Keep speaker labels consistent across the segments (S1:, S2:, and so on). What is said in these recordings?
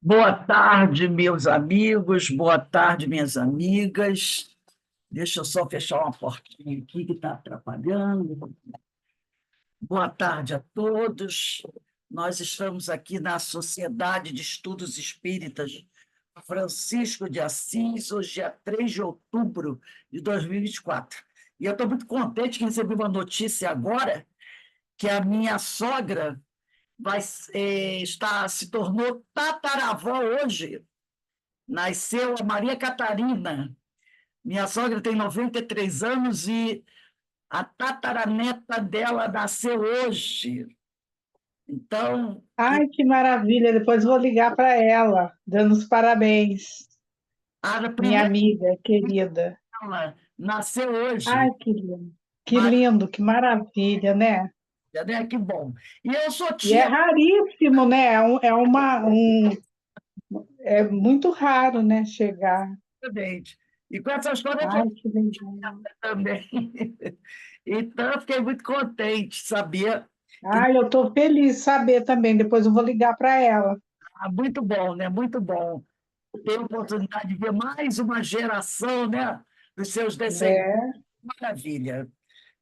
S1: Boa tarde, meus amigos, boa tarde, minhas amigas. Deixa eu só fechar uma portinha aqui que está atrapalhando. Boa tarde a todos. Nós estamos aqui na Sociedade de Estudos Espíritas Francisco de Assis, hoje é 3 de outubro de 2024. E eu estou muito contente que recebi uma notícia agora que a minha sogra vai, se tornou tataravó hoje. Nasceu a Maria Catarina. Minha sogra tem 93 anos e a tataraneta dela nasceu hoje. Então,
S2: Ai, que maravilha! Depois vou ligar para ela, dando os parabéns,
S1: a
S2: minha
S1: primeira
S2: amiga querida.
S1: dela nasceu
S2: Ai,
S1: hoje.
S2: que lindo,
S1: Maria,
S2: que maravilha, né?
S1: né? Que bom. E eu sou
S2: E é
S1: tia,
S2: raríssimo, né? É muito raro, né? Chegar.
S1: obviamente. E com essa história eu sou
S2: Ai, que legal.
S1: tia também. Então, eu fiquei muito contente, sabia? Que
S2: Ai, eu estou feliz de saber também. Depois eu vou ligar para ela.
S1: muito bom, né? Muito bom ter a oportunidade de ver mais uma geração, né? Dos seus descendentes.
S2: É,
S1: Maravilha.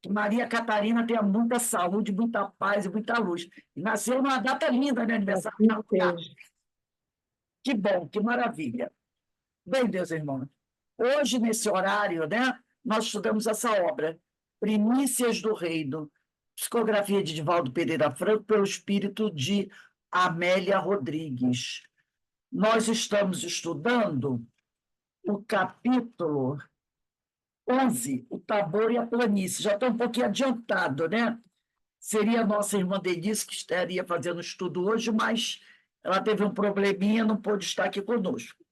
S1: Que Maria Catarina tenha muita saúde, muita paz e muita luz. E nasceu numa data linda, né? Aniversário
S2: assim
S1: da Luna.
S2: seja.
S1: Que bom, que maravilha. Bem, meus irmãos, hoje, nesse horário, né, nós estudamos essa obra, Primícias do Reino, psicografia de Divaldo Pereira Franco, pelo espírito de Amélia Rodrigues. Nós estamos estudando o capítulo 11, o Tabor e a Planície. Já está um pouquinho adiantado, né? Seria a nossa irmã Denise que estaria fazendo o estudo hoje, mas ela teve um probleminha, não pôde estar aqui conosco.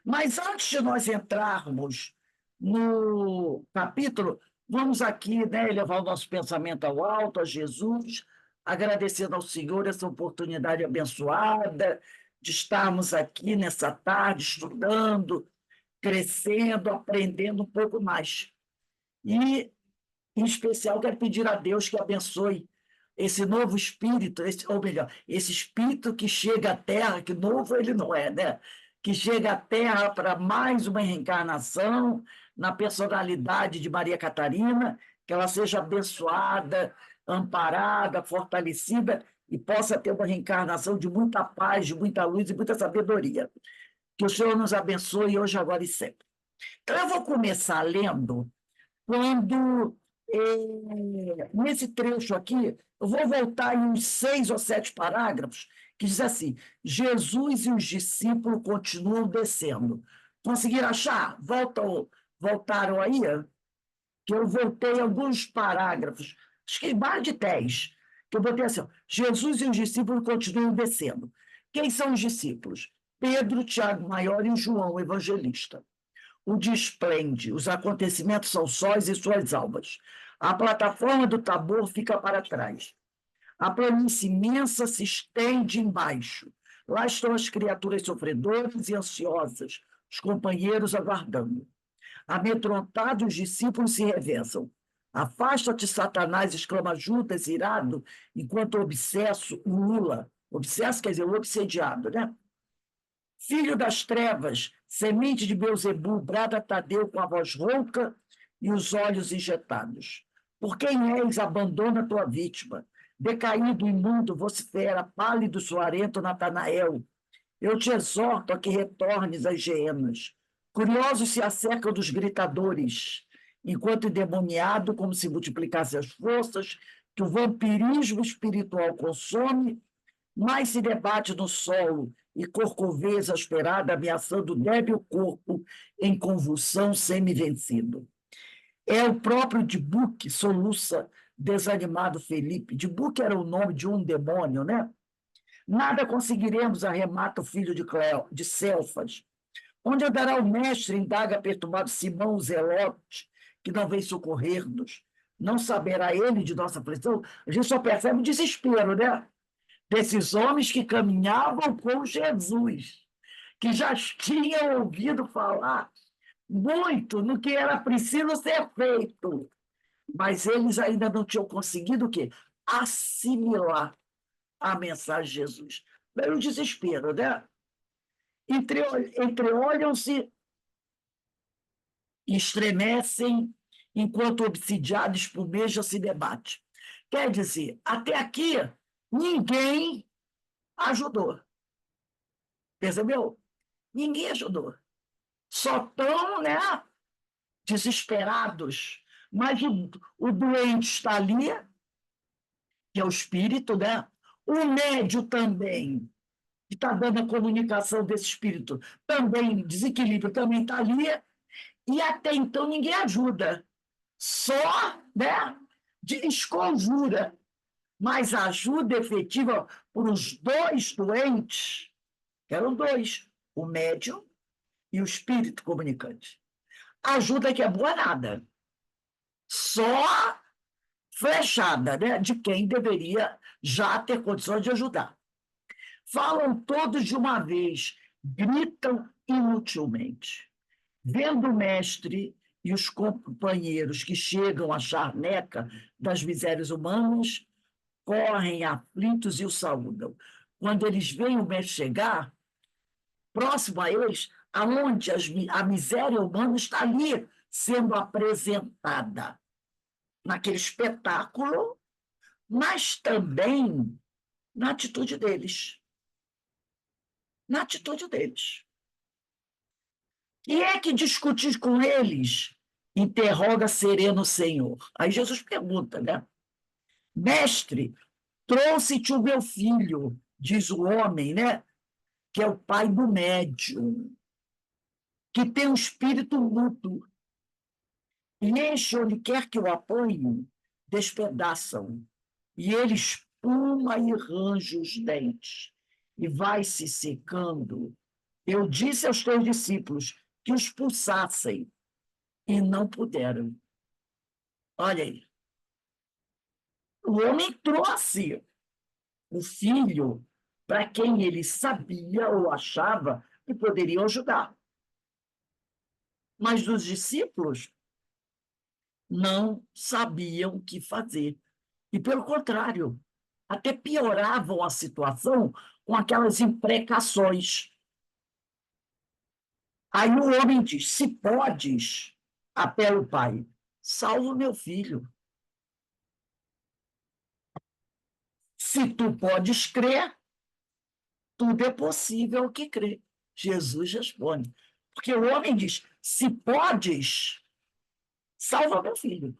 S1: Mas antes de nós entrarmos no capítulo, vamos aqui, né, elevar o nosso pensamento ao alto, a Jesus, agradecendo ao Senhor essa oportunidade abençoada de estarmos aqui nessa tarde estudando, crescendo, aprendendo um pouco mais. E em especial, quero pedir a Deus que abençoe esse novo espírito, ou melhor, esse espírito que chega à Terra, que novo ele não é, né? Que chega à Terra para mais uma reencarnação na personalidade de Maria Catarina, que ela seja abençoada, amparada, fortalecida e possa ter uma reencarnação de muita paz, de muita luz e muita sabedoria. Que o Senhor nos abençoe hoje, agora e sempre. Então, eu vou começar lendo quando, nesse trecho aqui, eu vou voltar em uns 6 ou 7 parágrafos, que diz assim: Jesus e os discípulos continuam descendo. Conseguiram achar? Voltaram aí? Que eu voltei alguns parágrafos, acho que mais de 10, que eu botei assim: ó, Jesus e os discípulos continuam descendo. Quem são os discípulos? Pedro, Tiago Maior e João, o evangelista. O desplende, os acontecimentos são sóis e suas almas. A plataforma do Tabor fica para trás. A planície imensa se estende embaixo. Lá estão as criaturas sofredoras e ansiosas, os companheiros aguardando. Amedrontados, os discípulos se revezam. Afasta-te, Satanás, exclama Judas, irado, enquanto o obsesso ulula. Obsesso quer dizer o obsediado, né? Filho das trevas, semente de Beelzebul, brada Tadeu com a voz rouca e os olhos injetados. Por quem és, abandona tua vítima. Decaído, imundo, vocifera, pálido, suarento, Natanael. Eu te exorto a que retornes às geenas. Curiosos se acercam dos gritadores, enquanto endemoniado, como se multiplicasse as forças, que o vampirismo espiritual consome, mais se debate no solo e corcoveia exasperada, ameaçando o débil corpo em convulsão semi-vencido. É o próprio Dibuque, soluça desanimado Felipe. Dibuque era o nome de um demônio, né? Nada conseguiremos, arremata o filho de Celfas. Onde andará o mestre, indaga perturbado Simão o Zelote, que não vem socorrer-nos? Não saberá ele de nossa aflição? A gente só percebe o desespero, né? Desses homens que caminhavam com Jesus, que já tinham ouvido falar muito no que era preciso ser feito, mas eles ainda não tinham conseguido o quê? Assimilar a mensagem de Jesus. Era um desespero, né? Entreolham-se e estremecem enquanto o obsidiado espumeja se debate. Quer dizer, até aqui, ninguém ajudou. Percebeu? Ninguém ajudou. Só estão, né, desesperados. Mas o doente está ali, que é o espírito, né? O médio também, que está dando a comunicação desse espírito, também, desequilíbrio, também está ali, e até então ninguém ajuda. Só, né, desconjura. Mas a ajuda efetiva para os dois doentes, eram dois, o médium e o espírito comunicante. Ajuda que é boa nada. Só flechada, né, de quem deveria já ter condições de ajudar. Falam todos de uma vez, gritam inutilmente. Vendo o mestre e os companheiros que chegam à charneca das misérias humanas, correm aflitos e o saúdam. Quando eles veem o mestre chegar, próximo a eles, aonde a miséria humana está ali sendo apresentada, naquele espetáculo, mas também na atitude deles. Na atitude deles. E é que discutir com eles? Interroga sereno o Senhor. Aí Jesus pergunta, né? Mestre, trouxe-te o meu filho, diz o homem, né? Que é o pai do médium, que tem um espírito mútuo. E este, onde quer que o apanhe, despedaçam. E ele espuma e range os dentes, e vai se secando. Eu disse aos teus discípulos que os expulsassem, e não puderam. Olha aí. O homem trouxe o filho para quem ele sabia ou achava que poderiam ajudar. Mas os discípulos não sabiam o que fazer. E, pelo contrário, até pioravam a situação com aquelas imprecações. Aí o homem diz: se podes, apela o pai, salva o meu filho. Se tu podes crer, tudo é possível que crê. Jesus responde. Porque o homem diz: se podes, salva meu filho.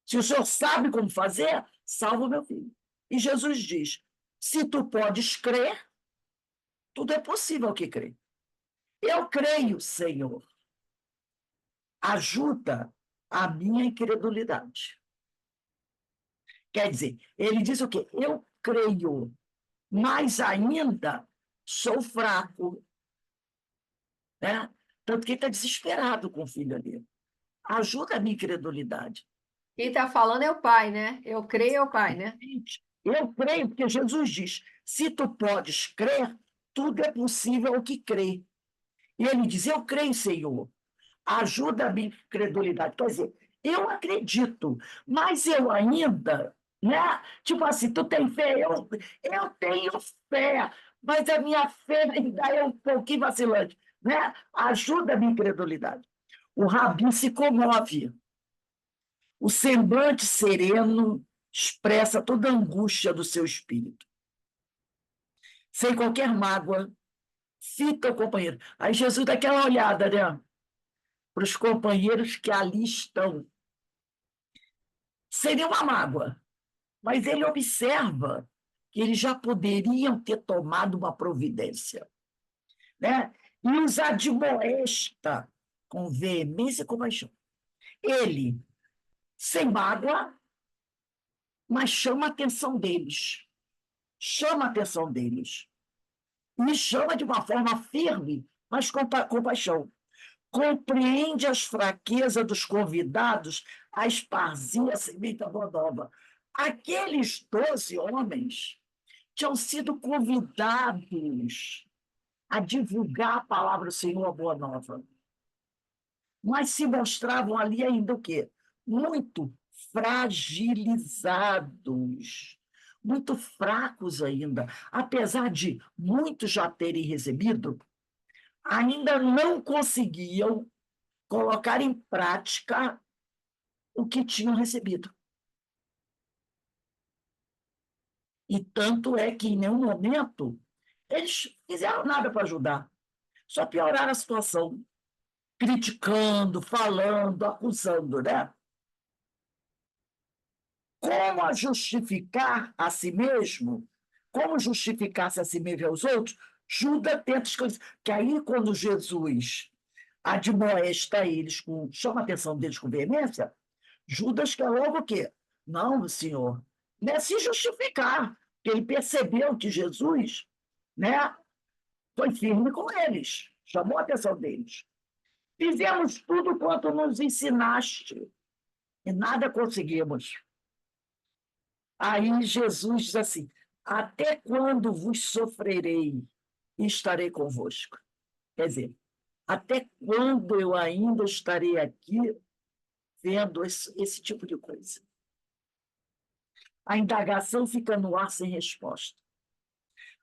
S1: Se o senhor sabe como fazer, salva meu filho. E Jesus diz: se tu podes crer, tudo é possível que crê. Eu creio, Senhor. Ajuda a minha incredulidade. Quer dizer, ele diz o quê? Eu creio, mas ainda sou fraco. Né? Tanto que ele está desesperado com o filho ali. Ajuda a minha incredulidade.
S3: Quem está falando é o pai, né? Eu creio é o pai, né?
S1: Eu creio, porque Jesus diz: se tu podes crer, tudo é possível ao que crê. E ele diz: eu creio, Senhor. Ajuda a minha incredulidade. Quer dizer, eu acredito, mas eu ainda, né? Tipo assim, tu tem fé? Eu tenho fé, mas a minha fé ainda é um pouquinho vacilante, né? Ajuda a minha incredulidade. O Rabi se comove. O semblante sereno expressa toda a angústia do seu espírito. Sem qualquer mágoa, fita o companheiro. Aí Jesus dá aquela olhada, né? Para os companheiros que ali estão. Seria uma mágoa, mas ele observa que eles já poderiam ter tomado uma providência, né? E os admoesta com veemência e compaixão. Ele, sem mágoa, mas chama a atenção deles. Chama a atenção deles. E chama de uma forma firme, mas com compaixão. Compreende as fraquezas dos convidados a esparzir a semente da boa nova. Aqueles 12 homens tinham sido convidados a divulgar a palavra do Senhor, a boa nova. Mas se mostravam ali ainda o quê? Muito fragilizados, muito fracos ainda. Apesar de muitos já terem recebido, ainda não conseguiam colocar em prática o que tinham recebido. E tanto é que, em nenhum momento, eles fizeram nada para ajudar. Só pioraram a situação, criticando, falando, acusando, né? Como justificar a si mesmo? Como justificar-se a si mesmo e aos outros? Judas tenta esclarecer. Que aí, quando Jesus admoesta eles, chama a atenção deles com veemência, Judas quer logo o quê? Não, senhor, não é se justificar, porque ele percebeu que Jesus, né, foi firme com eles, chamou a atenção deles. Fizemos tudo quanto nos ensinaste e nada conseguimos. Aí Jesus diz assim: até quando vos sofrerei e estarei convosco? Quer dizer, até quando eu ainda estarei aqui vendo esse tipo de coisa? A indagação fica no ar sem resposta.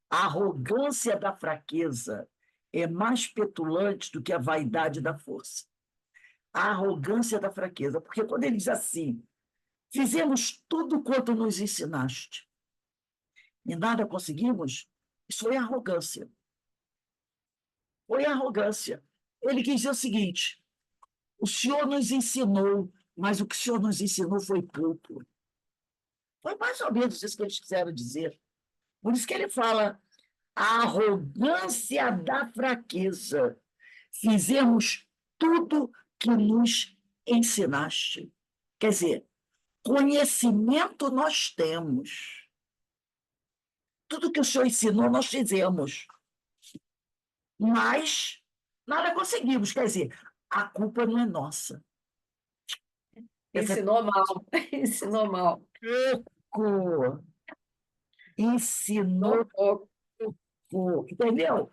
S1: A arrogância da fraqueza é mais petulante do que a vaidade da força. A arrogância da fraqueza, porque quando ele diz assim: fizemos tudo quanto nos ensinaste e nada conseguimos, isso foi arrogância. Foi arrogância. Ele quis dizer o seguinte: o Senhor nos ensinou, mas o que o Senhor nos ensinou foi pouco. Foi mais ou menos isso que eles quiseram dizer. Por isso que ele fala: a arrogância da fraqueza. Fizemos tudo que nos ensinaste. Quer dizer, conhecimento nós temos. Tudo que o Senhor ensinou, nós fizemos. Mas nada conseguimos. Quer dizer, a culpa não é nossa.
S3: Ensinou mal, ensinou mal.
S1: Pouco. Ensinou
S3: Pouco.
S1: pouco. Entendeu?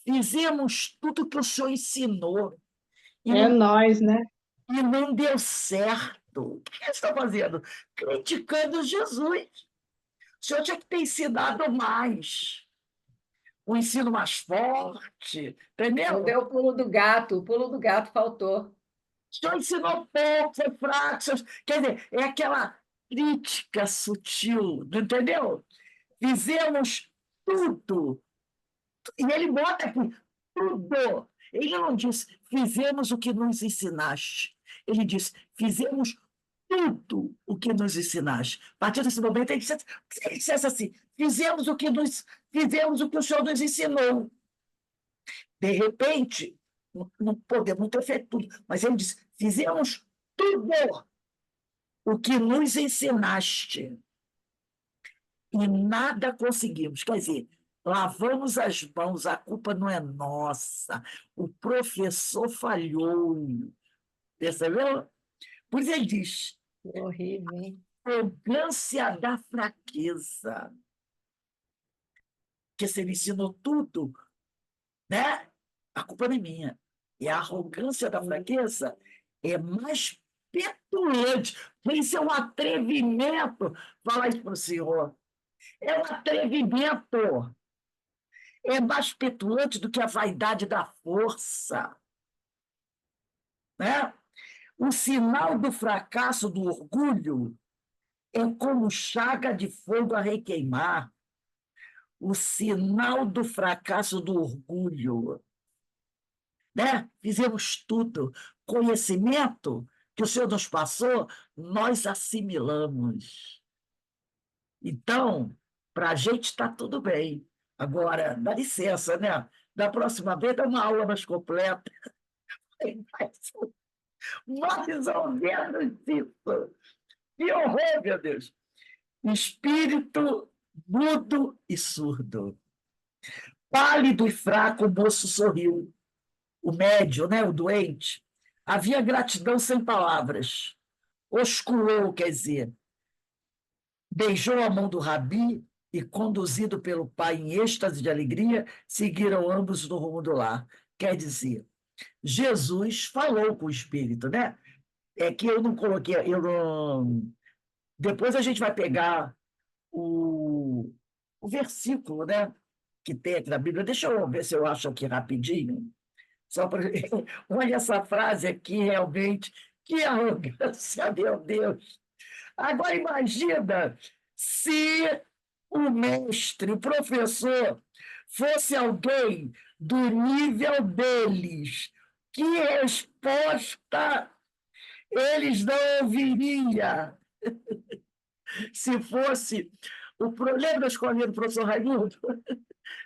S1: Fizemos tudo que o Senhor ensinou e
S2: É nós, né?
S1: não deu certo. O que eles estão fazendo? Criticando Jesus. O Senhor tinha que ter ensinado mais. Um ensino mais forte,
S3: Não
S1: entendeu?
S3: deu o pulo do gato faltou.
S1: O Senhor ensinou pouco, foi fraco. Quer dizer, é aquela crítica sutil, entendeu? Fizemos tudo. E ele bota aqui, tudo. Ele não diz, fizemos o que nos ensinaste. Ele diz, fizemos tudo o que nos ensinaste. A partir desse momento, ele dissesse assim, fizemos o que o Senhor nos ensinou. De repente, não podemos ter feito tudo, mas ele diz, fizemos tudo o que nos ensinaste e nada conseguimos. Quer dizer, lavamos as mãos, a culpa não é nossa, o professor falhou. Percebeu? Por isso ele diz,
S3: Horrível, hein?
S1: arrogância da fraqueza. Porque se ele ensinou tudo, né? A culpa não é minha. E a arrogância da fraqueza é mais petulante. Isso é um atrevimento falar isso para o senhor. É um atrevimento. É mais petulante do que a vaidade da força. Né? O sinal do fracasso do orgulho é como chaga de fogo a requeimar. O sinal do fracasso do orgulho. Né? Fizemos tudo. Conhecimento que o Senhor nos passou, nós assimilamos. Então, para a gente está tudo bem. Agora, dá licença, né? Da próxima vez, dá uma aula mais completa. Mais ou menos isso. Que horror, meu Deus! Espírito mudo e surdo. Pálido e fraco, o moço sorriu. O médio, né, o doente. Havia gratidão sem palavras. Osculou, quer dizer, beijou a mão do rabi e, conduzido pelo pai em êxtase de alegria, seguiram ambos no rumo do lar. Quer dizer, Jesus falou com o Espírito, né? É que eu não coloquei, eu não... Depois a gente vai pegar o versículo, né, que tem aqui na Bíblia. Deixa eu ver se eu acho aqui rapidinho. Só para... Olha essa frase aqui, realmente. Que arrogância, meu Deus! Agora imagina se o mestre, o professor, fosse alguém do nível deles. Que resposta eles não ouviriam se fosse o problema da escolinha do professor Raimundo?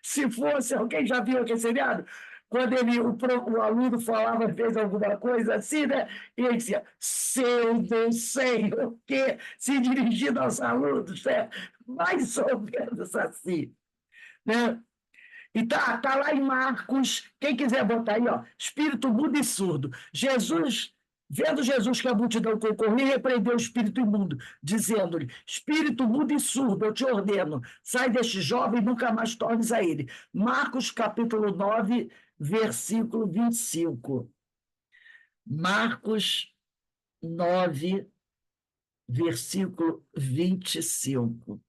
S1: Se fosse, alguém já viu aquele seriado? Quando o aluno falava, às vezes, alguma coisa assim, né? E ele dizia, seu não sei o quê, se dirigindo aos alunos, né? Mais ou menos assim, né? E tá lá em Marcos, quem quiser botar aí, ó, espírito mudo e surdo. Vendo Jesus que a multidão concorria, repreendeu o espírito imundo, dizendo-lhe, espírito mudo e surdo, eu te ordeno, sai deste jovem e nunca mais tornes a ele. Marcos capítulo 9, versículo 25. Marcos 9, versículo 25.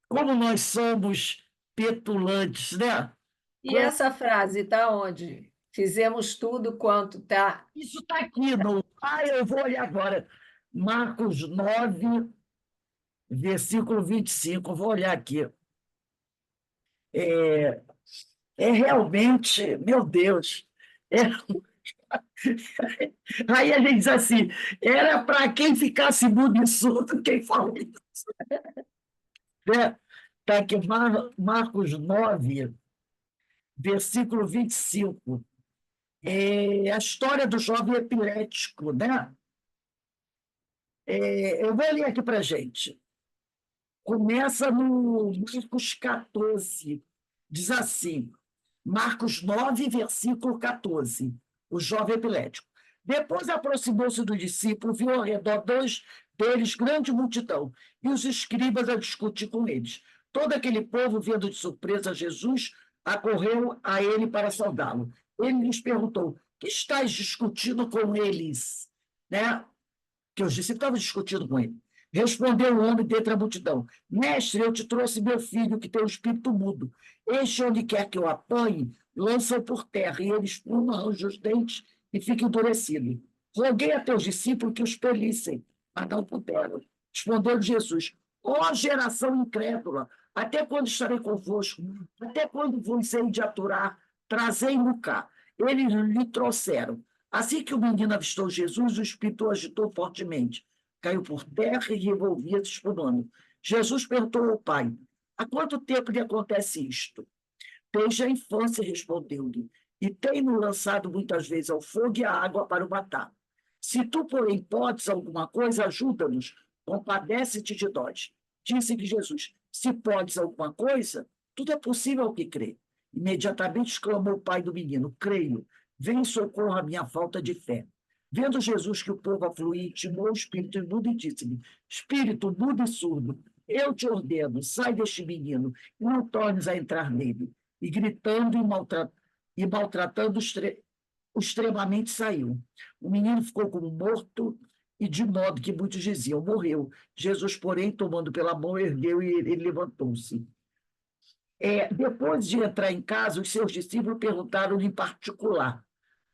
S1: Como nós somos petulantes, né?
S3: E essa frase está onde? Fizemos tudo quanto está.
S1: Isso está aqui no. Eu vou olhar agora. Marcos 9, versículo 25. Vou olhar aqui. É realmente, meu Deus. É... Aí a gente diz assim: era para quem ficasse mudo e surdo, quem falou isso. Né? Está aqui, Marcos 9, versículo 25. A história do jovem epilético, né? Eu vou ler aqui para a gente. Começa no Marcos 14, diz assim, Marcos 9, versículo 14, o jovem epilético. Depois aproximou-se do discípulo, viu ao redor dois deles grande multidão, e os escribas a discutir com eles. Todo aquele povo, vendo de surpresa Jesus, acorreu a ele para saudá-lo. Ele lhes perguntou, que estáis discutindo com eles? Né? Que os discípulos estavam discutindo com ele. Respondeu o homem dentre a multidão: Mestre, eu te trouxe meu filho, que tem o espírito mudo. Este, onde quer que eu apanhe, lança-o por terra, e ele espuma, arranja os dentes e fica endurecido. Roguei a teus discípulos que os expelissem, mas não puderam. Respondeu Jesus: Ó geração incrédula, até quando estarei convosco? Até quando vos hei de aturar? Trazei-mo cá. Eles lhe trouxeram. Assim que o menino avistou Jesus, o espírito o agitou fortemente. Caiu por terra e revolvia-se espumando. Jesus perguntou ao pai: Há quanto tempo lhe acontece isto? Desde a infância, respondeu-lhe, e tem-no lançado muitas vezes ao fogo e à água para o matar. Se tu, porém, podes alguma coisa, ajuda-nos, compadece-te de nós. Disse-lhe Jesus: Se podes alguma coisa, tudo é possível ao que crê. Imediatamente exclamou o pai do menino: Creio, vem em socorro à minha falta de fé. Vendo Jesus que o povo afluía, intimou o espírito imundo e disse-lhe: Espírito mudo e surdo, eu te ordeno, sai deste menino e não tornes a entrar nele. E gritando e maltratando extremamente saiu. O menino ficou como morto e de modo que muitos diziam, morreu. Jesus, porém, tomando pela mão, ergueu e ele levantou-se. Depois de entrar em casa, os seus discípulos perguntaram-lhe em particular,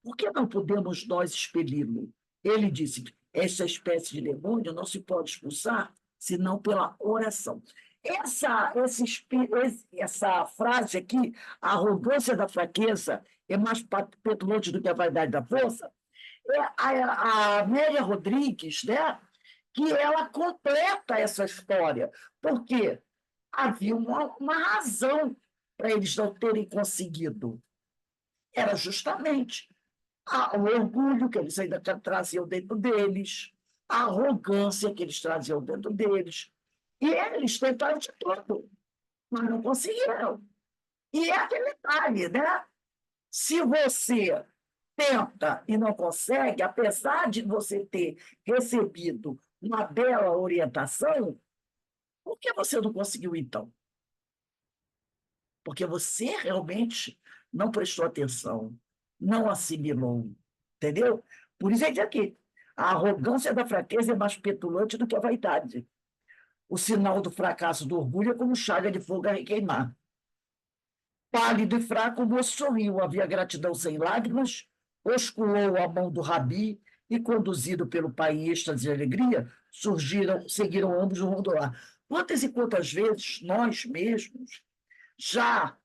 S1: por que não podemos nós expeli-lo? Ele disse, essa espécie de demônio não se pode expulsar, senão pela oração. Essa frase aqui, a arrogância da fraqueza é mais petulante do que a vaidade da força, a Amélia Rodrigues, né, que ela completa essa história, porque havia uma razão para eles não terem conseguido. Era justamente o orgulho que eles ainda traziam dentro deles, a arrogância que eles traziam dentro deles. E eles tentaram de tudo, mas não conseguiram. E é aquele detalhe, né? Se você tenta e não consegue, apesar de você ter recebido uma bela orientação, por que você não conseguiu então? Porque você realmente não prestou atenção, não assimilou, entendeu? Por isso é que aqui, a arrogância da fraqueza é mais petulante do que a vaidade. O sinal do fracasso do orgulho é como chaga de fogo a requeimar. Pálido e fraco, o moço sorriu. Havia gratidão sem lágrimas, osculou a mão do rabi e, conduzido pelo pai em êxtase de alegria, seguiram ambos o rondoar. Quantas e quantas vezes nós mesmos já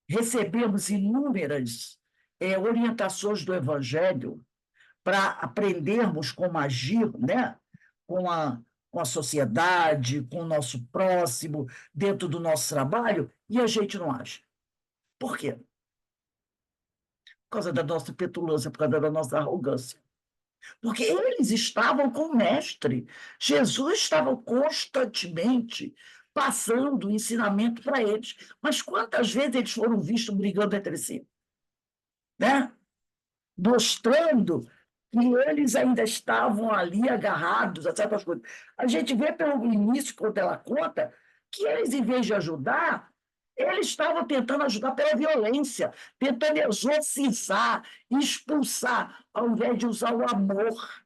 S1: recebemos inúmeras orientações do Evangelho para aprendermos como agir, né? com, a, com a sociedade, com o nosso próximo, dentro do nosso trabalho, e a gente não age. Por quê? Por causa da nossa petulância, por causa da nossa arrogância. Porque eles estavam com o mestre. Jesus estava constantemente passando o ensinamento para eles. Mas quantas vezes eles foram vistos brigando entre si? Né? Mostrando que eles ainda estavam ali agarrados a certas coisas. A gente vê pelo início, quando ela conta, que eles, em vez de ajudar, eles estavam tentando ajudar pela violência, tentando exorcizar, expulsar, ao invés de usar o amor.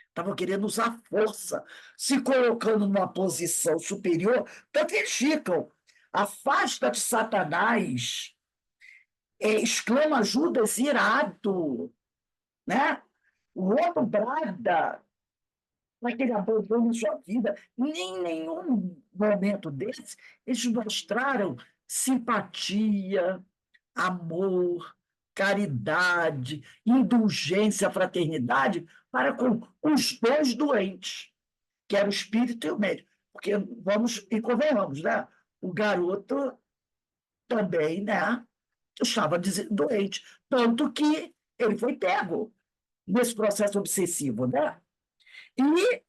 S1: Estavam querendo usar força, se colocando numa posição superior, tanto que eles ficam. Afasta de Satanás, exclama Judas irado, né? O outro brada naquele abandono em sua vida. Nem em nenhum momento desses eles mostraram simpatia, amor, caridade, indulgência, fraternidade para com os dois doentes, que era o espírito e o médico. Porque vamos e convenhamos, né? O garoto também, né, estava doente, tanto que ele foi pego nesse processo obsessivo, né? E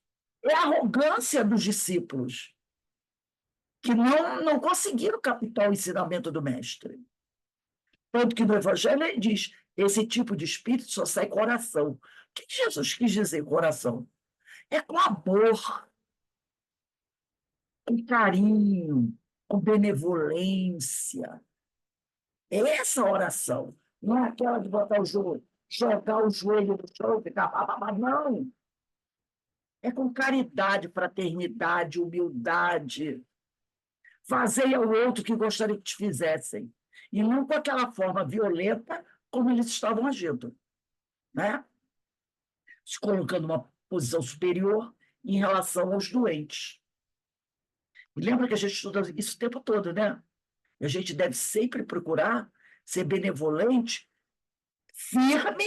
S1: é a arrogância dos discípulos, que não conseguiram captar o ensinamento do mestre. Tanto que no Evangelho ele diz, esse tipo de espírito só sai com oração. O que Jesus quis dizer com oração? É com amor, com carinho, com benevolência. É essa oração. Não é aquela de botar o joelho, jogar o joelho no chão e ficar... Não. É com caridade, fraternidade, humildade. Fazei ao outro que gostaria que te fizessem. E não com aquela forma violenta como eles estavam agindo. Né? Se colocando numa posição superior em relação aos doentes. E lembra que a gente estuda isso o tempo todo, né? A gente deve sempre procurar ser benevolente, firme,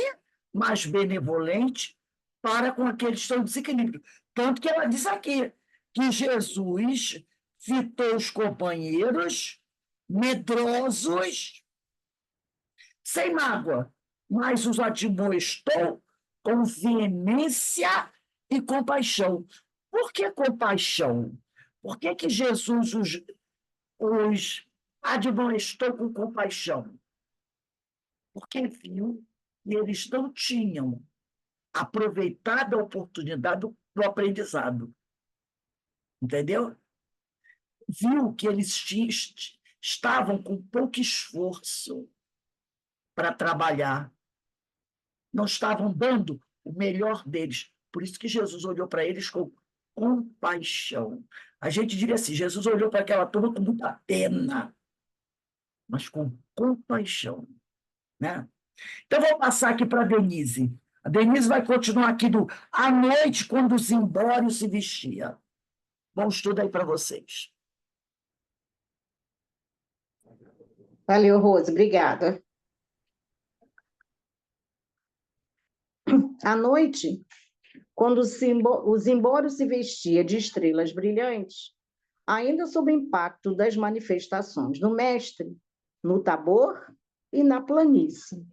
S1: mas benevolente para com aqueles que estão em desequilíbrio. Tanto que ela diz aqui que Jesus fitou os companheiros medrosos, sem mágoa, mas os admoestou com veemência e compaixão. Por que compaixão? Por que Jesus os admoestou com compaixão? Porque viu que eles não tinham aproveitado a oportunidade do aprendizado. Entendeu? Viu que eles estavam com pouco esforço para trabalhar, não estavam dando o melhor deles. Por isso que Jesus olhou para eles com compaixão. A gente diria assim, Jesus olhou para aquela turma com muita pena, mas com compaixão. Né? Então, vou passar aqui para a Denise. A Denise vai continuar aqui do à noite, quando o zimbório se vestia. Bom estudo aí para vocês.
S4: Valeu, Rose, obrigada. À noite, quando o zimbório se vestia de estrelas brilhantes, ainda sob o impacto das manifestações do mestre, no Tabor e na planície.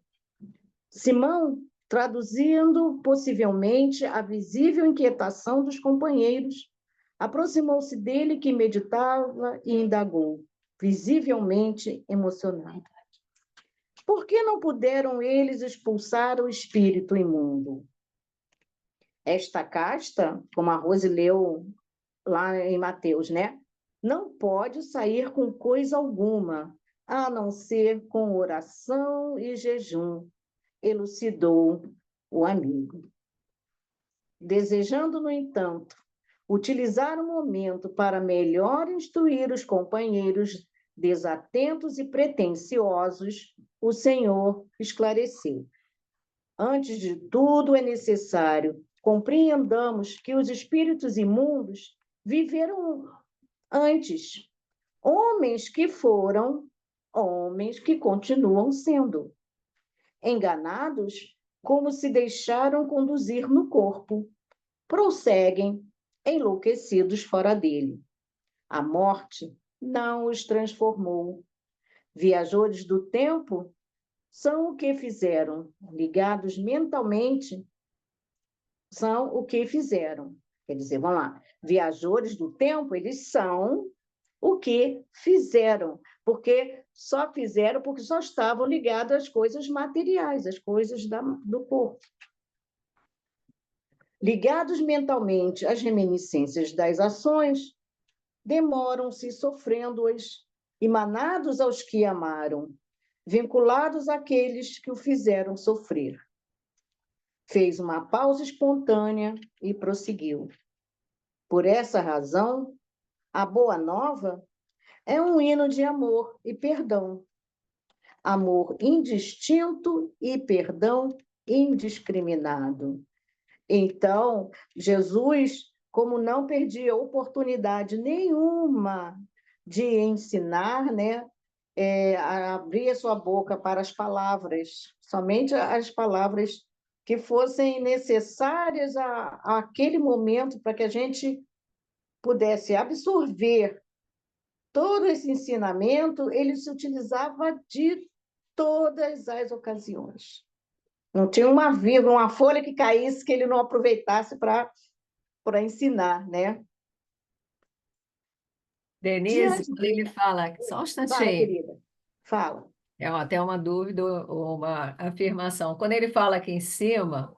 S4: Simão, traduzindo possivelmente a visível inquietação dos companheiros, aproximou-se dele que meditava e indagou, visivelmente emocionado. Por que não puderam eles expulsar o espírito imundo? Esta casta, como a Rose leu lá em Mateus, né? Não pode sair com coisa alguma, a não ser com oração e jejum, elucidou o amigo. Desejando, no entanto, utilizar o momento para melhor instruir os companheiros desatentos e pretensiosos, o Senhor esclareceu. Antes de tudo, é necessário compreendamos que os espíritos imundos viveram antes, homens que foram, homens que continuam sendo, enganados como se deixaram conduzir no corpo, prosseguem enlouquecidos fora dele. A morte não os transformou. Viajores do tempo são o que fizeram, ligados mentalmente, são o que fizeram. Quer dizer, vamos lá, viajores do tempo, eles são o que fizeram, porque só estavam ligados às coisas materiais, às coisas do corpo. Ligados mentalmente às reminiscências das ações, demoram-se sofrendo-as, emanados aos que amaram, vinculados àqueles que o fizeram sofrer. Fez uma pausa espontânea e prosseguiu. Por essa razão, a Boa Nova é um hino de amor e perdão. Amor indistinto e perdão indiscriminado. Então, Jesus, como não perdia oportunidade nenhuma de ensinar, né, abria sua boca para as palavras, somente as palavras que fossem necessárias àquele momento para que a gente pudesse absorver todo esse ensinamento, ele se utilizava de todas as ocasiões. Não tinha uma vírgula, uma folha que caísse que ele não aproveitasse para ensinar, né?
S3: Denise, quando ele fala, só um
S4: Fala,
S3: instantinho,
S4: querida, fala.
S3: é até uma dúvida ou uma afirmação. Quando ele fala aqui em cima,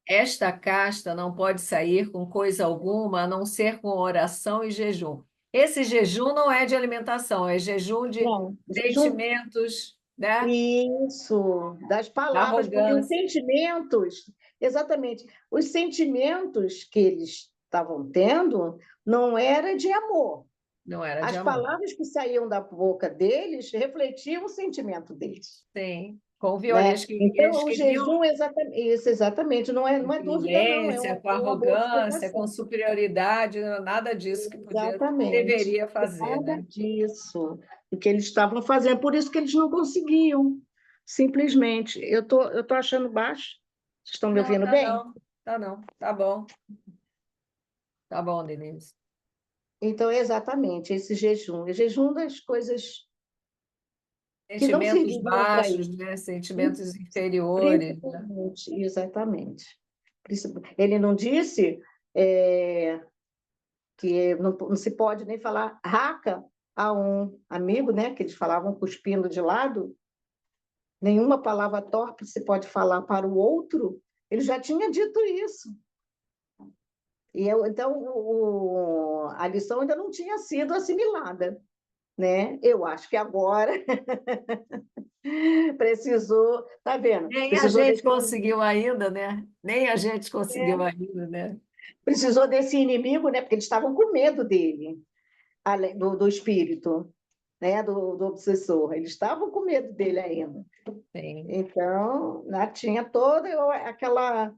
S3: esta casta não pode sair com coisa alguma, a não ser com oração e jejum. Esse jejum não é de alimentação, é jejum de
S4: Não,
S3: sentimentos, né?
S4: isso, das
S3: Da
S4: palavras, porque os
S3: arrogância.
S4: sentimentos, exatamente, os sentimentos que eles estavam tendo não era de amor.
S3: Não era de
S4: As
S3: amor.
S4: palavras que saíam da boca deles refletiam o sentimento deles.
S3: Sim, com
S4: Né?
S3: violência. Eles
S4: Então, o
S3: queriam
S4: jejum, exatamente, não é dúvida, não, é
S3: violência, com
S4: uma boa
S3: arrogância, com
S4: explicação.
S3: superioridade, nada disso que podia,
S4: Exatamente,
S3: deveria fazer,
S4: nada
S3: né?
S4: disso, o que eles estavam fazendo, por isso que eles não conseguiam, simplesmente. Eu tô achando baixo, vocês estão me
S3: Não,
S4: ouvindo bem?
S3: tá bom, Denise.
S4: Então, exatamente, esse jejum, o jejum das coisas que não
S3: Sentimentos
S4: serviriam para
S3: baixos,
S4: isso,
S3: né? Sentimentos inferiores, né?
S4: principalmente, exatamente. Ele não disse que não se pode nem falar raca a um amigo, né, que eles falavam cuspindo de lado, nenhuma palavra torpe se pode falar para o outro, ele já tinha dito isso. Então, a lição ainda não tinha sido assimilada, né? Eu acho que agora precisou, tá vendo?
S3: Nem a
S4: Precisou
S3: gente
S4: desse,
S3: conseguiu ainda, né? Nem a gente conseguiu ainda, né?
S4: precisou desse inimigo, né? Porque eles estavam com medo dele, do espírito, né? Do obsessor. Eles estavam com medo dele ainda.
S3: Sim.
S4: Então, tinha toda aquela.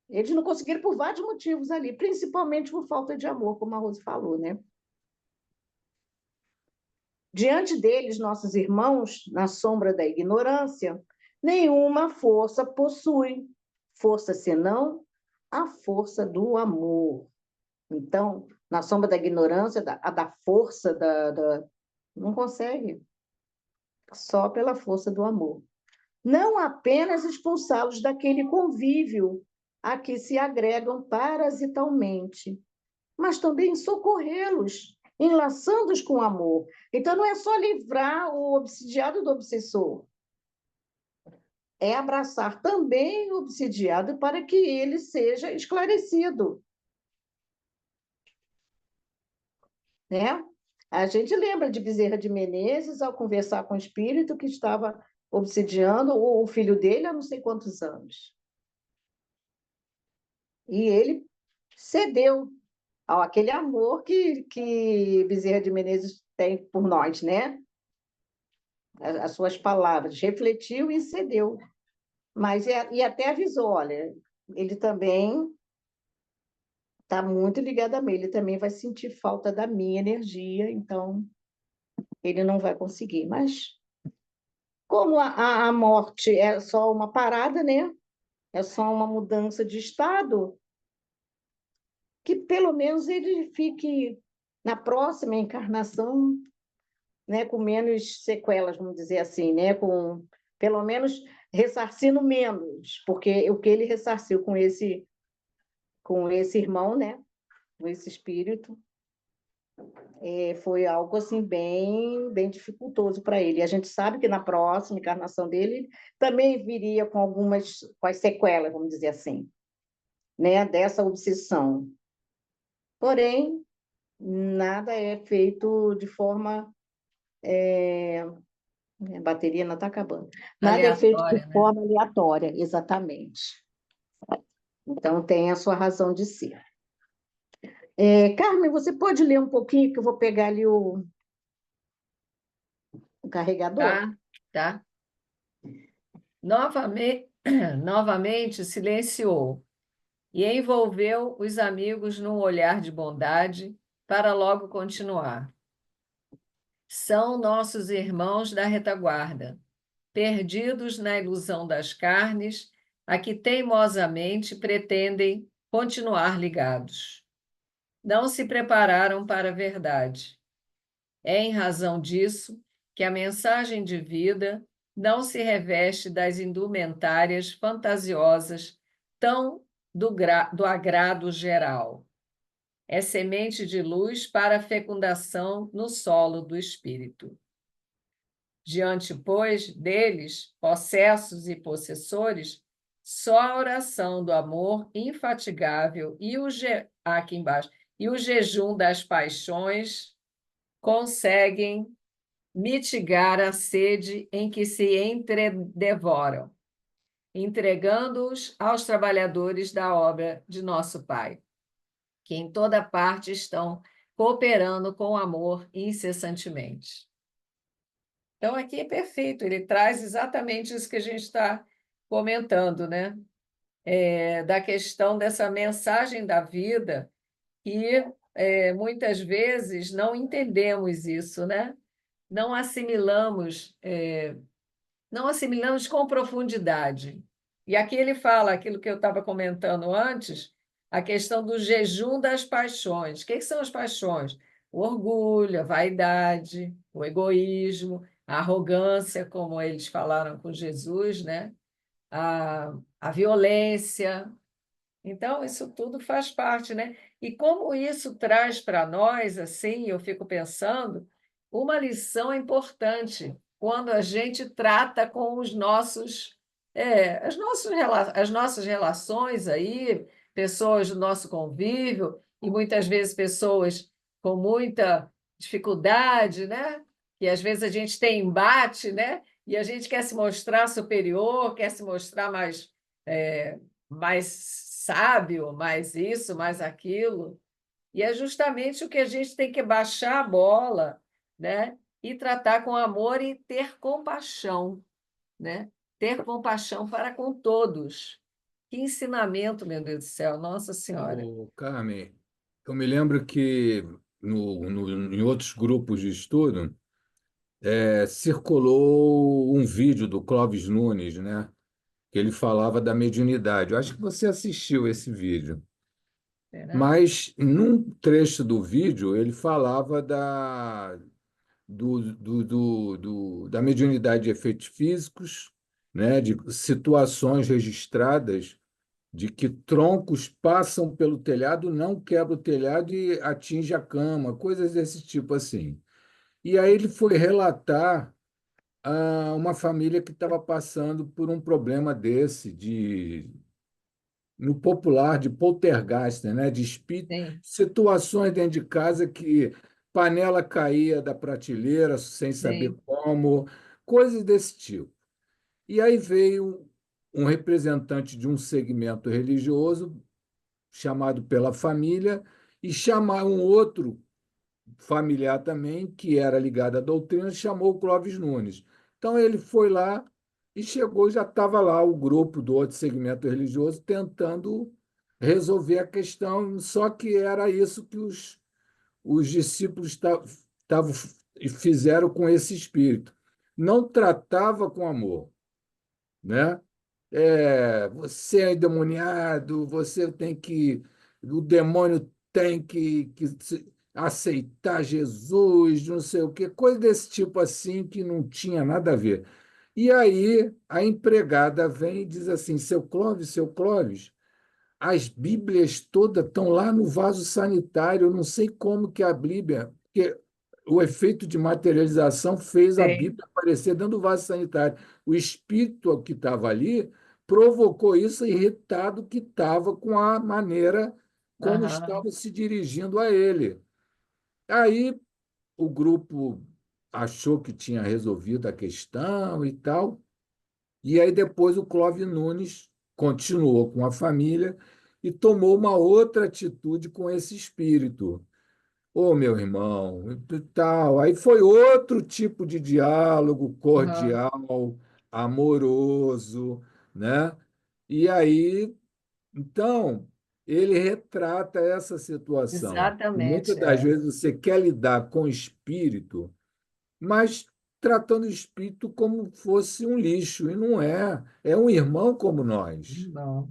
S4: Eles não conseguiram por vários motivos ali, principalmente por falta de amor, como a Rose falou, né? Diante deles, nossos irmãos, na sombra da ignorância, nenhuma força possui, força senão a força do amor. Então, na sombra da ignorância, a da força, não consegue, só pela força do amor. Não apenas expulsá-los daquele convívio a que se agregam parasitalmente, mas também socorrê-los, enlaçando-os com amor. Então, não é só livrar o obsidiado do obsessor, é abraçar também o obsidiado para que ele seja esclarecido. Né? A gente lembra de Bezerra de Menezes, ao conversar com o espírito que estava obsidiando o filho dele há não sei quantos anos. E ele cedeu aquele amor que Bezerra de Menezes tem por nós, né? As suas palavras, refletiu e cedeu. Mas e até avisou, olha, ele também está muito ligado a mim, ele também vai sentir falta da minha energia, então ele não vai conseguir. Mas como a morte é só uma parada, né? É só uma mudança de estado, que pelo menos ele fique na próxima encarnação, né, com menos sequelas, vamos dizer assim, né, com pelo menos ressarcindo menos, porque o que ele ressarciu com esse irmão, né, com esse espírito, foi algo assim bem dificultoso para ele. E a gente sabe que na próxima encarnação dele também viria com as sequelas, vamos dizer assim, né, dessa obsessão. Porém, nada é feito de forma. A bateria não está acabando. Nada é feito de
S3: Aleatória, né?
S4: forma aleatória, exatamente. Então, tem a sua razão de ser. Carmen, você pode ler um pouquinho, que eu vou pegar ali o carregador?
S3: Tá, tá. Novamente, novamente silenciou e envolveu os amigos num olhar de bondade para logo continuar. São nossos irmãos da retaguarda, perdidos na ilusão das carnes, a que teimosamente pretendem continuar ligados. Não se prepararam para a verdade. É em razão disso que a mensagem de vida não se reveste das indumentárias fantasiosas tão do agrado geral. É semente de luz para a fecundação no solo do espírito. Diante, pois, deles, possessos e possessores, só a oração do amor infatigável aqui embaixo, e o jejum das paixões conseguem mitigar a sede em que se entredevoram, entregando-os aos trabalhadores da obra de nosso Pai, que em toda parte estão cooperando com amor incessantemente. Então, aqui é perfeito, ele traz exatamente isso que a gente está comentando, né? Da questão dessa mensagem da vida, e muitas vezes não entendemos isso, né? Não assimilamos, não assimilamos com profundidade. E aqui ele fala aquilo que eu estava comentando antes, a questão do jejum das paixões. O que são as paixões? O orgulho, a vaidade, o egoísmo, a arrogância, como eles falaram com Jesus, né? A violência. Então, isso tudo faz parte, né? E como isso traz para nós, assim, eu fico pensando, uma lição importante quando a gente trata com os nossos, as nossas relações aí, pessoas do nosso convívio, e muitas vezes pessoas com muita dificuldade, né? E às vezes a gente tem embate, né? E a gente quer se mostrar superior, quer se mostrar mais sábio, mais isso, mais aquilo. E é justamente o que a gente tem que baixar a bola, né? E tratar com amor e ter compaixão, né? Ter compaixão para com todos. Que ensinamento, meu Deus do céu, Nossa Senhora.
S5: Ô, Carmen, eu me lembro que em outros grupos de estudo circulou um vídeo do Clóvis Nunes, né? Que ele falava da mediunidade. Eu acho que você assistiu esse vídeo.
S3: Será?
S5: Mas, num trecho do vídeo, ele falava da mediunidade de efeitos físicos, né, de situações registradas de que troncos passam pelo telhado, não quebra o telhado e atinge a cama, coisas desse tipo assim. E aí ele foi relatar a uma família que estava passando por um problema desse, no popular, de poltergeist, né?
S3: Sim,
S5: Situações dentro de casa que panela caía da prateleira sem saber
S3: sim,
S5: como, coisas desse tipo. E aí veio um representante de um segmento religioso chamado pela família, e chamar um outro familiar também, que era ligado à doutrina, chamou o Clóvis Nunes. Então ele foi lá e chegou, já estava lá o grupo do outro segmento religioso tentando resolver a questão, só que era isso que os discípulos tavam, fizeram com esse espírito. Não tratava com amor, né? Você é endemoniado, você tem que. O demônio tem que aceitar Jesus, não sei o quê, coisa desse tipo assim que não tinha nada a ver. E aí a empregada vem e diz assim: seu Clóvis, as Bíblias todas estão lá no vaso sanitário. Eu não sei como que a Bíblia, porque o efeito de materialização fez a
S3: Sim.
S5: Bíblia aparecer dentro do vaso sanitário. O espírito que estava ali provocou isso, irritado que estava com a maneira como
S3: Aham.
S5: estava se dirigindo a ele. Aí o grupo achou que tinha resolvido a questão e tal, e aí depois o Clóvis Nunes continuou com a família e tomou uma outra atitude com esse espírito. Ô, meu irmão, e tal. Aí foi outro tipo de diálogo
S3: Aham.
S5: cordial, amoroso, né? E aí, então, ele retrata essa situação. Muitas
S3: Exatamente,
S5: das
S3: é.
S5: vezes você quer lidar com o espírito, mas tratando o espírito como fosse um lixo, e não é. É um irmão como nós.
S3: Bom,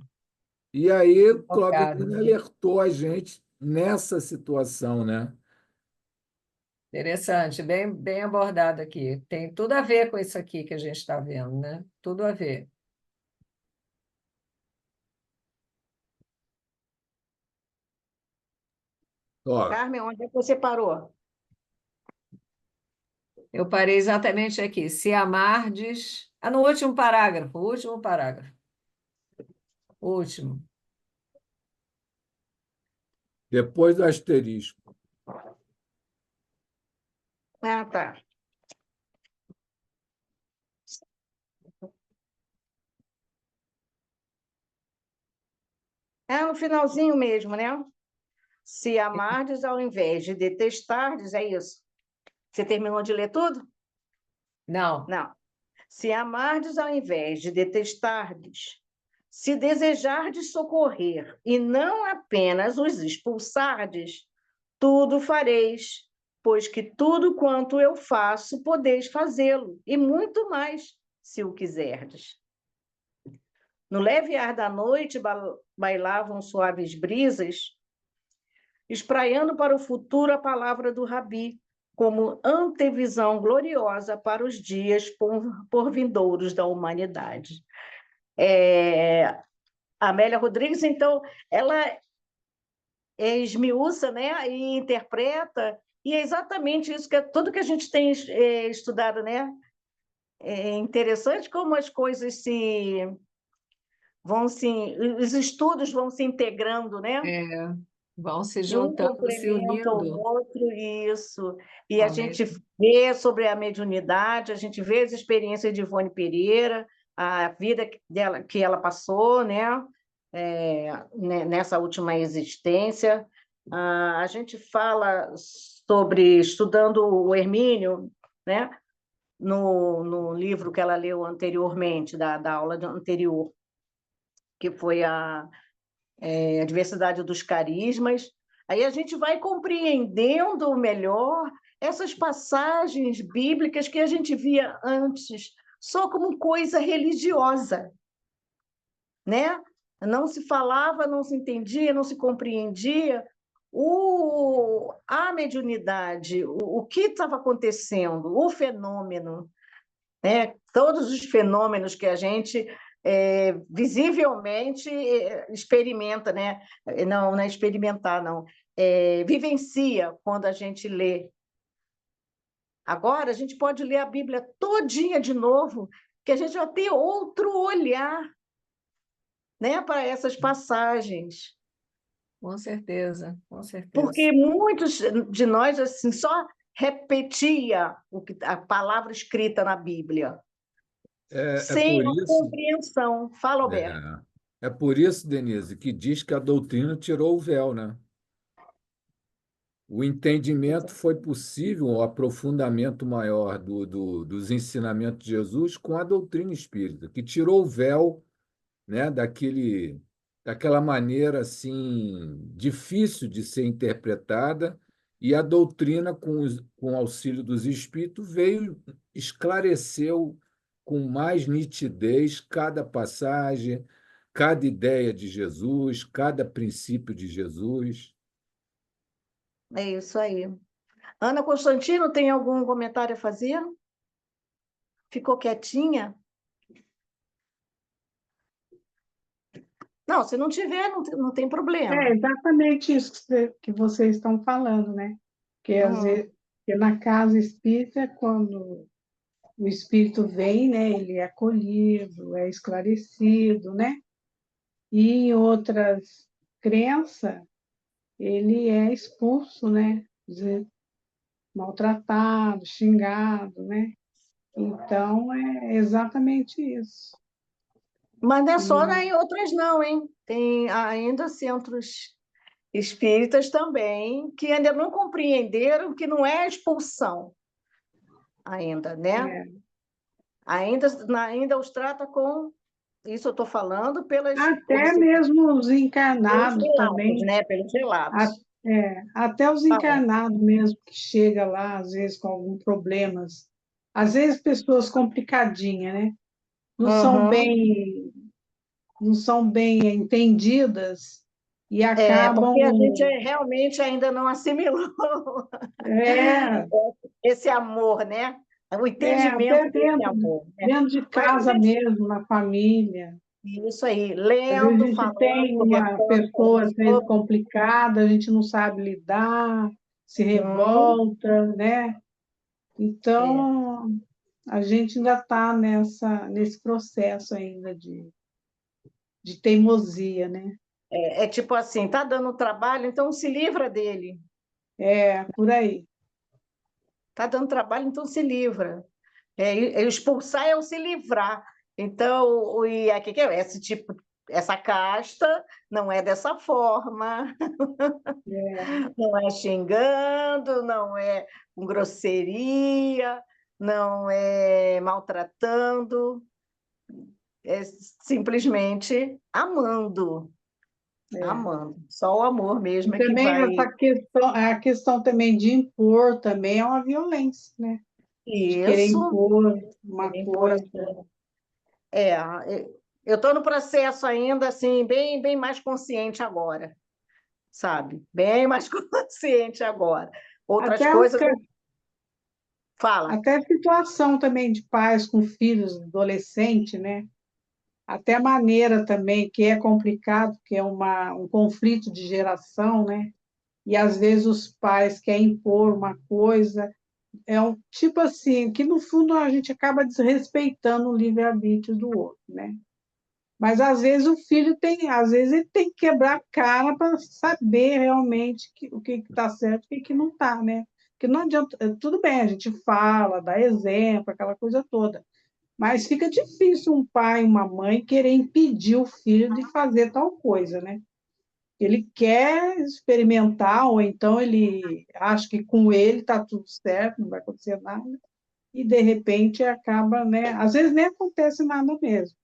S5: E aí, Clóvis
S3: focado,
S5: Nunes
S3: né?
S5: alertou a gente nessa situação, né?
S3: Interessante, bem abordado aqui. Tem tudo a ver com isso aqui que a gente está vendo, né? Tudo a ver.
S5: Ó,
S4: Carmen, onde é que você parou?
S3: Eu parei exatamente aqui. Se amardes. Ah, no último parágrafo, último parágrafo. Último.
S5: depois do asterisco.
S4: Ah, tá. É no finalzinho mesmo, né? Se amardes ao invés de detestardes, é isso. Você terminou de ler tudo?
S3: Não.
S4: Não. Se amardes ao invés de detestardes, se desejardes socorrer e não apenas os expulsardes, tudo fareis, pois que tudo quanto eu faço, podeis fazê-lo, e muito mais, se o quiserdes. No leve ar da noite bailavam suaves brisas, espraiando para o futuro a palavra do Rabi, como antevisão gloriosa para os dias por vindouros da humanidade. A Amélia Rodrigues, então, ela esmiuça, né, e interpreta, e é exatamente isso, que é tudo que a gente tem estudado, né? É interessante como as coisas os estudos vão se integrando, né?
S3: É, vão se
S4: E um
S3: juntando, se
S4: complementa o
S3: unindo.
S4: outro, isso. E a
S3: Ao
S4: gente
S3: mesmo.
S4: vê sobre a mediunidade, a gente vê as experiências de Ivone Pereira, a vida dela, que ela passou, né? Nessa última existência. A gente fala sobre, estudando o Hermínio, né? No livro que ela leu anteriormente, da aula anterior, que foi a diversidade dos carismas. Aí a gente vai compreendendo melhor essas passagens bíblicas que a gente via antes só como coisa religiosa, né? Não se falava, não se entendia, não se compreendia a mediunidade, o que estava acontecendo, o fenômeno, né? Todos os fenômenos que a gente visivelmente experimenta, né? Não é experimentar, não. Vivencia quando a gente lê. Agora, a gente pode ler a Bíblia todinha de novo, que a gente vai ter outro olhar, né, para essas passagens.
S3: Com certeza, com certeza.
S4: Porque muitos de nós assim, só repetia a palavra escrita na Bíblia,
S5: É
S4: sem
S5: por
S4: a
S5: isso,
S4: compreensão. Fala, Alberto.
S5: é, É por isso, Denise, que diz que a doutrina tirou o véu, né? O entendimento foi possível, o aprofundamento maior dos ensinamentos de Jesus com a doutrina espírita, que tirou o véu, né, daquela maneira assim difícil de ser interpretada, e a doutrina, com o auxílio dos espíritos, veio esclareceu com mais nitidez cada passagem, cada ideia de Jesus, cada princípio de Jesus.
S4: É isso aí. Ana Constantino, tem algum comentário a fazer? Ficou quietinha? Não, se não tiver, não tem
S2: É
S4: problema.
S2: exatamente isso que vocês estão falando, né? Que às
S4: Hum,
S2: vezes, que na casa espírita, quando o espírito vem, né, ele é acolhido, é esclarecido, né? E em outras crenças, ele é expulso, né? Quer dizer, maltratado, xingado, né? Então, é exatamente isso.
S4: Mas não é só
S2: E,
S4: em outras, não, hein? Tem ainda centros espíritas também que ainda não compreenderam que não é expulsão ainda, né?
S2: é,
S4: Ainda os trata com... Isso eu estou falando como
S2: até
S4: se
S2: mesmo os
S4: pelos
S2: encarnados
S4: relatos,
S2: também,
S4: né? Pelos
S2: a-
S4: relatos.
S2: até os
S4: Fala.
S2: encarnados mesmo que chega lá, às vezes com alguns problemas, às vezes pessoas complicadinhas, né? Não são
S4: Uhum.
S2: bem, não são bem entendidas e
S4: É,
S2: acabam,
S4: porque a gente realmente ainda não assimilou
S2: é,
S4: esse amor, né? O
S2: até
S4: entendimento desse amor, né?
S2: dentro de
S4: Mas a
S2: casa
S4: gente,
S2: mesmo, na família.
S4: isso aí,
S2: Às vezes a
S4: lendo,
S2: gente tem
S4: falando,
S2: uma
S4: conversando com a
S2: pessoa, às vezes,
S4: pessoa.
S2: complicada, a gente não sabe lidar, se
S4: Uhum.
S2: revolta, né?
S4: É,
S2: Então, a gente ainda está nesse processo ainda de teimosia, né?
S4: é tipo assim, tá dando trabalho, então se livra dele.
S2: É, por aí.
S4: Tá dando trabalho, então se livra. Expulsar é o se livrar. Então, e aqui que é esse tipo, essa casta não é dessa forma, não é xingando, não é com grosseria, não é maltratando, é simplesmente amando,
S2: É.
S4: amando. Só o amor
S2: E
S4: mesmo é que
S2: também
S4: vai.
S2: essa questão, a questão também de impor também é uma violência, né? De querer
S4: Isso,
S2: impor uma
S4: impor a
S2: coisa.
S4: sua. É, eu estou no processo ainda, assim, bem mais consciente agora, sabe? Bem mais consciente agora. Outras
S2: Até,
S4: coisas, fala.
S2: até a situação também de pais com filhos adolescentes, né? Até a maneira também, que é complicado, que é um conflito de geração, né? E às vezes os pais querem impor uma coisa, é um tipo assim, que no fundo a gente acaba desrespeitando o livre-arbítrio do outro, né? Mas às vezes o filho tem, às vezes ele tem que quebrar a cara para saber realmente o que está certo e o que não está, né? Porque não adianta, tudo bem, a gente fala, dá exemplo, aquela coisa toda, mas fica difícil um pai, uma mãe querer impedir o filho de fazer tal coisa, né? Ele quer experimentar, ou então ele acha que com ele está tudo certo, não vai acontecer nada, e de repente acaba, né? Às vezes nem acontece nada mesmo,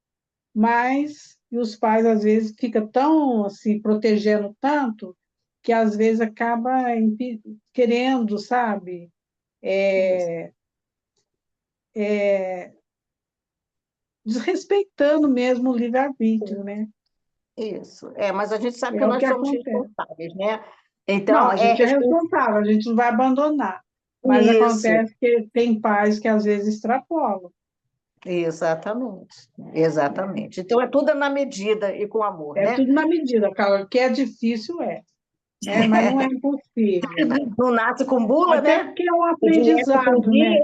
S2: mas e os pais às vezes ficam tão assim protegendo tanto que às vezes acaba querendo, sabe,
S4: Isso,
S2: desrespeitando mesmo o livre-arbítrio, né?
S4: isso. Mas a gente sabe que
S2: É o
S4: nós
S2: que
S4: somos
S2: acontece.
S4: responsáveis, né?
S2: Não,
S4: Então,
S2: a gente é responsável, a gente não vai abandonar, mas
S4: isso,
S2: acontece que tem pais que às vezes extrapolam,
S4: exatamente,
S2: né?
S4: exatamente. Então, é tudo na medida e com amor,
S2: É
S4: né?
S2: tudo na medida, Carla, que é difícil, né? Mas não é impossível.
S4: Não nasce com bula,
S2: Até
S4: né?
S2: porque é um
S4: Se viesse com
S2: aprendizado, né?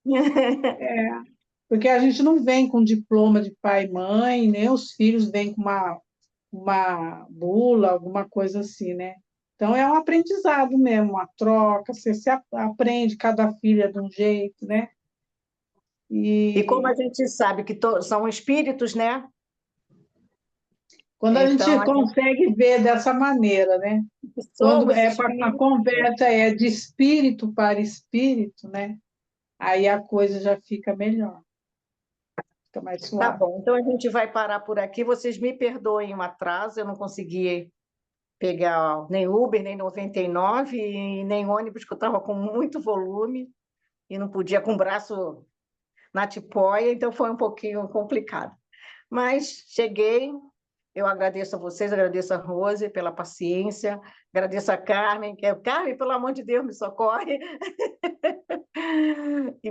S4: guia.
S2: Porque a gente não vem com diploma de pai e mãe, nem os filhos vêm com uma bula, alguma coisa assim, né? Então é um aprendizado mesmo, uma troca, você se aprende, cada filha de um jeito, né?
S4: E como a
S2: E
S4: gente sabe que são espíritos, né?
S2: Quando a
S4: Então,
S2: gente consegue ver dessa maneira, né? Quando
S4: somos
S2: a
S4: espíritos.
S2: conversa é de espírito para espírito, né? Aí a coisa já fica melhor, fica mais
S4: Tá
S2: suave.
S4: bom, então a gente vai parar por aqui. Vocês me perdoem o atraso, eu não consegui pegar nem Uber, nem 99, e nem ônibus, que eu estava com muito volume e não podia com o braço na tipóia, então foi um pouquinho complicado. Mas cheguei, eu agradeço a vocês, agradeço a Rose pela paciência, agradeço a Carmen, Carmen, pelo amor de Deus, me socorre.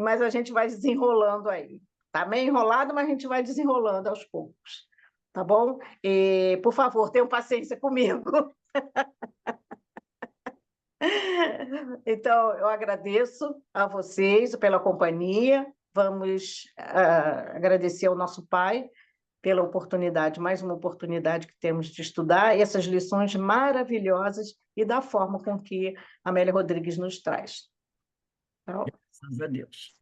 S4: Mas a gente vai desenrolando aí. Está meio enrolado, mas a gente vai desenrolando aos poucos. Tá bom? E, por favor, tenham paciência comigo. Então, eu agradeço a vocês pela companhia. Vamos agradecer ao nosso pai pela oportunidade, mais uma oportunidade que temos de estudar essas lições maravilhosas e da forma com que Amélia Rodrigues nos traz. Então,
S1: Graças a Deus.